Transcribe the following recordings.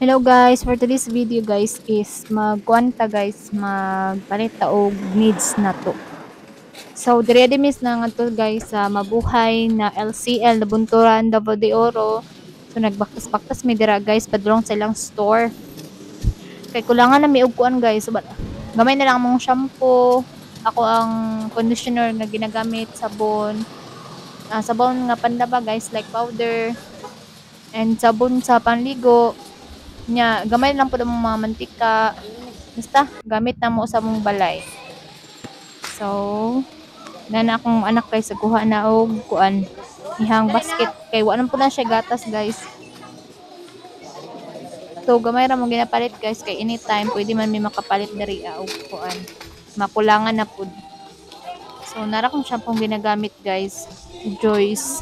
Hello guys, for today's video guys is magkuanta guys, magpalit ta og needs na to. So dire miss na nga to guys sa mabuhay na LCL na Bunturan Davao de Oro. So nagbaktas-baktas mi dira guys padulong sa ilang store. Kay kulangan na mi og kuan guys. So, gamay na lang mong shampoo. Ako ang conditioner nga ginagamit, sabon. Sabon nga pandaba guys like powder and sabon sa panligo. Nya gamay lang pud ang mga mantika. Basta gamit na mo sa mong balay. So na akong anak kay sa kuha na og kuan ihang basket kay wa man pud na siya gatas guys. So gamay ra mo ginapalit guys kay anytime pwede man may makapalit diri og kuan. Makulangan na pud. So nara kong shampoo ginagamit guys. Joyce.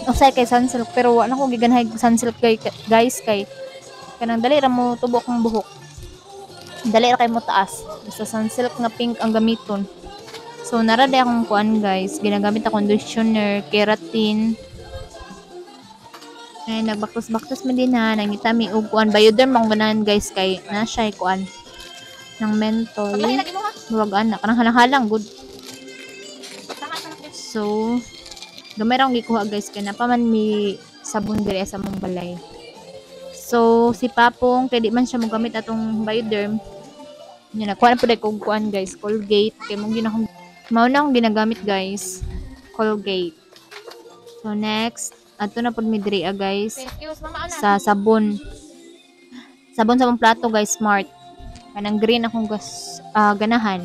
Usay kay sunsilk pero wa na ko giganhay sunsilk kay guys kay kanang dali ra mo tubok ang buhok. Dali ra kay mo taas. Basta sunsilk nga pink ang gamiton. So nara day akong kuan guys, ginagamit ako conditioner, keratin. Ay nagbaktos-baktos man din ha, nangita mi og kuan Bioderm ang ganahan guys kay na siya kuan ng mentol. Huwag ana kanang halang-halang good. So gamay ra akong gikuha guys kay napaman mi sabon diri sa mong balay. So si Papong kay di man siya mogamit atong Bioderm. Nya nakuha na pud kog kuan guys, Colgate kay mong ginahong mao na akong ginagamit guys. Colgate. So next, ato na pud mi diri guys sa sabon. Sabon sa mong plato guys, Smart. Kanang green akong ganahan.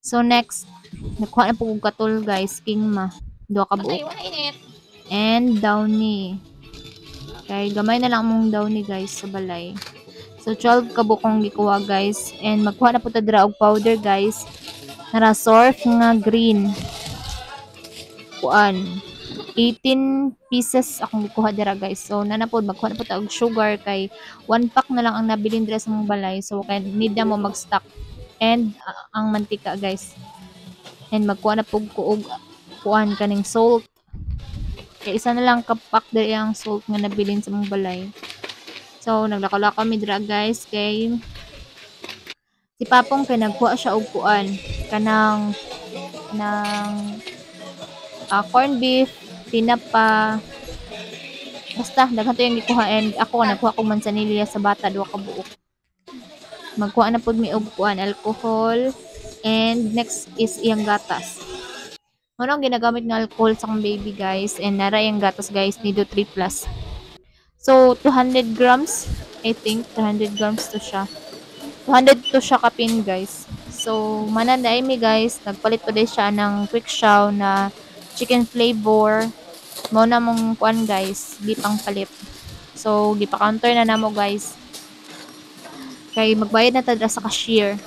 So next, nakuha na pud kog katol guys, Kingma. Duha ka buok. And Downy. Kay gamay na lang mong Downy guys sa balay. So 12 ka bukong gikuha guys and magkuha na pud ta dira og powder guys. Nara Surf nga green. Kuan 18 pieces akong gikuha dira guys. So nana pod magkuha na pud ta og sugar kay 1 pack na lang ang nabilin dira sa mong balay. So kay need na mo mag-stock. And ang mantika guys. And magkuha na pud ko og kuan kaning salt. Kay isa na lang ka pack diri ang salt nga nabilin sa mong balay. So naglakaw-lakaw mi dira guys kay si Papong kay nagkuha siya og kuan kanang corn beef, tinapa. Basta daghan to yung gikuha and ako nagkuha kog mansanilya sa bata duha ka buok. Magkuha na pud mi og kuan alcohol and next is iyang gatas. Ano ang ginagamit nga alcohol sa akong baby guys and nara iyang gatas guys Nido 3 Plus. So 200 grams, I think 200 grams to siya. 200 to siya kapin guys. So mananday mi guys, nagpalit pa din siya ng quick chow na chicken flavor. Mo na mong kuan guys, gipang palit. So gipa-counter na namo guys. Kay magbayad na ta sa cashier.